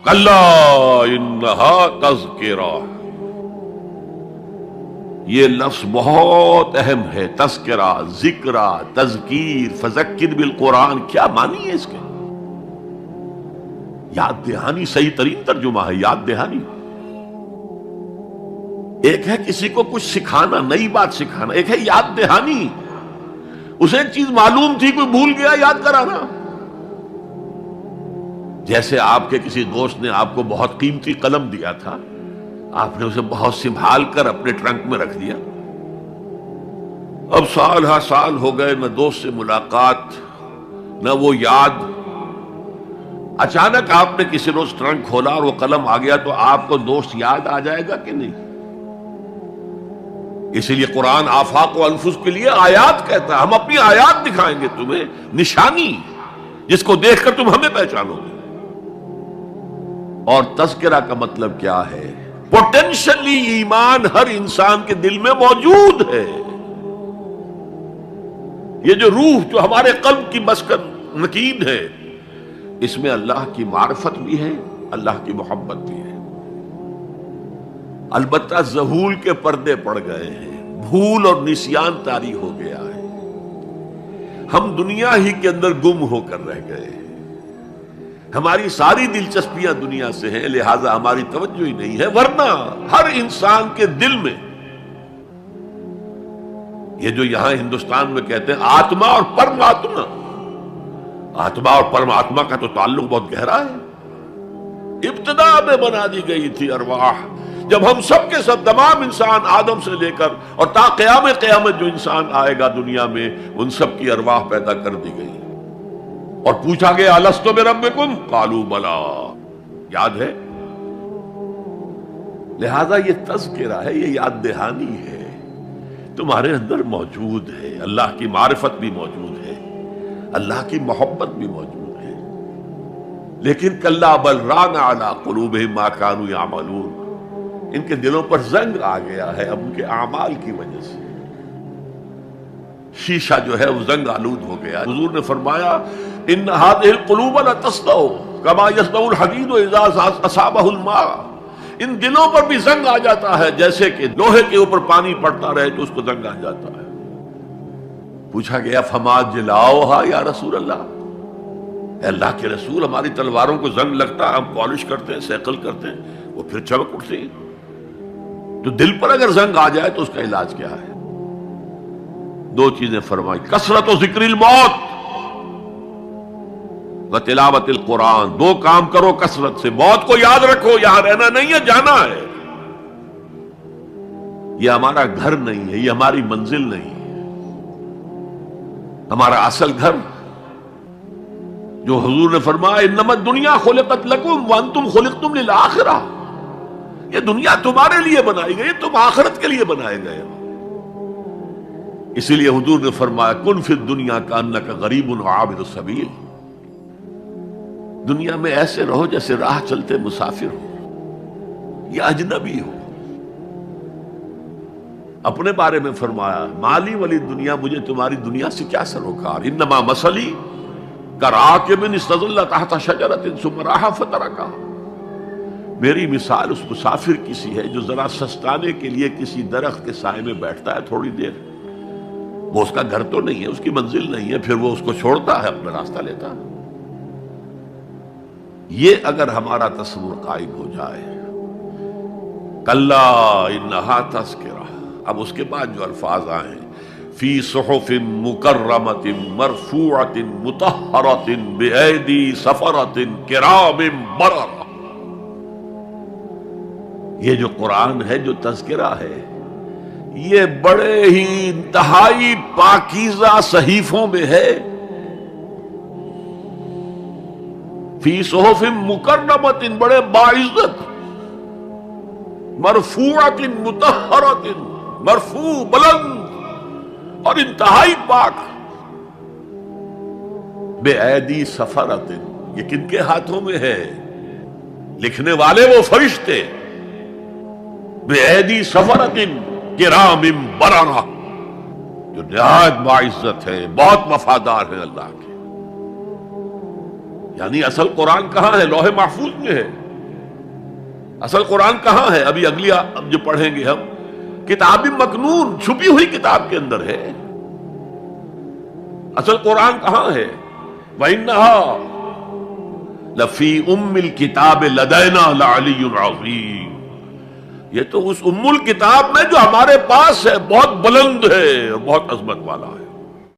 کلا انہا تذکرہ، یہ لفظ بہت اہم ہے، تذکرہ، ذکرہ، تذکیر، فذکر بالقرآن، کیا معنی ہے اس کے؟ یاد دہانی صحیح ترین ترجمہ ہے، یاد دہانی۔ ایک ہے کسی کو کچھ سکھانا، نئی بات سکھانا، ایک ہے یاد دہانی، اسے ایک چیز معلوم تھی، کوئی بھول گیا، یاد کرانا۔ جیسے آپ کے کسی دوست نے آپ کو بہت قیمتی قلم دیا تھا، آپ نے اسے بہت سنبھال کر اپنے ٹرنک میں رکھ دیا، اب سال ہا سال ہو گئے، نہ دوست سے ملاقات، نہ وہ یاد، اچانک آپ نے کسی روز ٹرنک کھولا اور وہ قلم آ گیا، تو آپ کو دوست یاد آ جائے گا کہ نہیں؟ اسی لیے قرآن آفاق و انفس کے لیے آیات کہتا ہے، ہم اپنی آیات دکھائیں گے تمہیں، نشانی جس کو دیکھ کر تم ہمیں پہچانو گے۔ اور تذکرہ کا مطلب کیا ہے؟ پوٹینشلی ایمان ہر انسان کے دل میں موجود ہے، یہ جو روح جو ہمارے قلب کی مسکن مکین ہے، اس میں اللہ کی معرفت بھی ہے، اللہ کی محبت بھی ہے۔ البتہ ذہول کے پردے پڑ گئے ہیں، بھول اور نسیان طاری ہو گیا ہے، ہم دنیا ہی کے اندر گم ہو کر رہ گئے ہیں، ہماری ساری دلچسپیاں دنیا سے ہیں، لہذا ہماری توجہ ہی نہیں ہے، ورنہ ہر انسان کے دل میں یہ جو یہاں ہندوستان میں کہتے ہیں آتما اور پرماتما، آتما اور پرماتما کا تو تعلق بہت گہرا ہے، ابتدا میں بنا دی گئی تھی ارواح، جب ہم سب کے سب تمام انسان آدم سے لے کر اور تا قیامت جو انسان آئے گا دنیا میں، ان سب کی ارواح پیدا کر دی گئی، اور پوچھا گیا الستو بربکم قالوا بلا، یاد ہے؟ لہذا یہ تذکرہ ہے، یہ یاد دہانی ہے، تمہارے اندر موجود ہے، اللہ کی معرفت بھی موجود ہے، اللہ کی محبت بھی موجود ہے، لیکن کلا بل ران علی قلوبہم ما کانوا یعملون، ان کے دلوں پر زنگ آ گیا ہے اب ان کے اعمال کی وجہ سے، شیشہ جو ہے وہ زنگ آلود ہو گیا۔ حضور نے فرمایا ان هذه القلوب لتصدع كما يصدع الحديد اذا اصابه الماء، ان دلوں پر بھی زنگ آ جاتا ہے جیسے کہ لوہے کے اوپر پانی پڑتا رہے تو اس کو زنگ آ جاتا ہے۔ پوچھا گیا فما جلاؤها یا رسول اللہ، اے اللہ کے رسول ہماری تلواروں کو زنگ لگتا، ہم پالش کرتے ہیں، سیکل کرتے ہیں، وہ پھر چمک اٹھتی ہیں، تو دل پر اگر زنگ آ جائے تو اس کا علاج کیا ہے؟ دو چیزیں فرمائی، کثرت و ذکر الموت و تلاوت القرآن، دو کام کرو کثرت سے، موت کو یاد رکھو، یہاں رہنا نہیں ہے، جانا ہے، یہ ہمارا گھر نہیں ہے، یہ ہماری منزل نہیں ہے، ہمارا اصل گھر جو حضور نے فرمایا انما الدنیا خلقت لکم وانتم خلقتم للآخرہ، یہ دنیا تمہارے لیے بنائی گئی، تم آخرت کے لیے بنائے گئے ہو۔ اسی لیے حضور نے فرمایا کن فی الدنیا کانک غریب وعابر السبیل، دنیا میں ایسے رہو جیسے راہ چلتے مسافر ہو یا اجنبی ہو۔ اپنے بارے میں فرمایا مالی ولی دنیا، مجھے تمہاری دنیا سے کیا سروکار، انما مثلی کراکب استظل تحت شجرۃ ثم راح فترکھا، میری مثال اس مسافر کی سی ہے جو ذرا سستانے کے لیے کسی درخت کے سائے میں بیٹھتا ہے تھوڑی دیر، وہ اس کا گھر تو نہیں ہے، اس کی منزل نہیں ہے، پھر وہ اس کو چھوڑتا ہے، اپنا راستہ لیتا ہے۔ یہ اگر ہمارا تصور قائم ہو جائے، کلا انہا تذکرہ، اب اس کے بعد جو الفاظ آئے فی صحف مکرمۃ مرفوعۃ مطہرۃ بایدی سفرۃ کرام بررہ، یہ جو قرآن ہے، جو تذکرہ ہے، یہ بڑے ہی انتہائی پاکیزہ صحیفوں میں ہے، فی صحف مکرمۃ، بڑے باعزت، مرفوعۃ مطہرۃ، مرفوع بلند اور انتہائی پاک، بے ایدی سفرۃ، یہ کن کے ہاتھوں میں ہے؟ لکھنے والے وہ فرشتے، بے ایدی سفرۃ کرام بررہ، جو نہایت باعزت ہے، بہت وفادار ہے اللہ کے۔ یعنی اصل قرآن کہاں ہے؟ لوح محفوظ میں ہے، اصل قرآن کہاں ہے؟ ابھی اگلی اب جو پڑھیں گے ہم، کتاب مکنون، چھپی ہوئی کتاب کے اندر ہے۔ اصل قرآن کہاں ہے؟ وَإِنَّهَا لَفِي أُمِّ الْكِتَابِ لَدَيْنَا لَعَلِيٌّ عَظِيمٌ، یہ تو اس ام الکتاب میں جو ہمارے پاس ہے بہت بلند ہے اور بہت عظمت والا ہے۔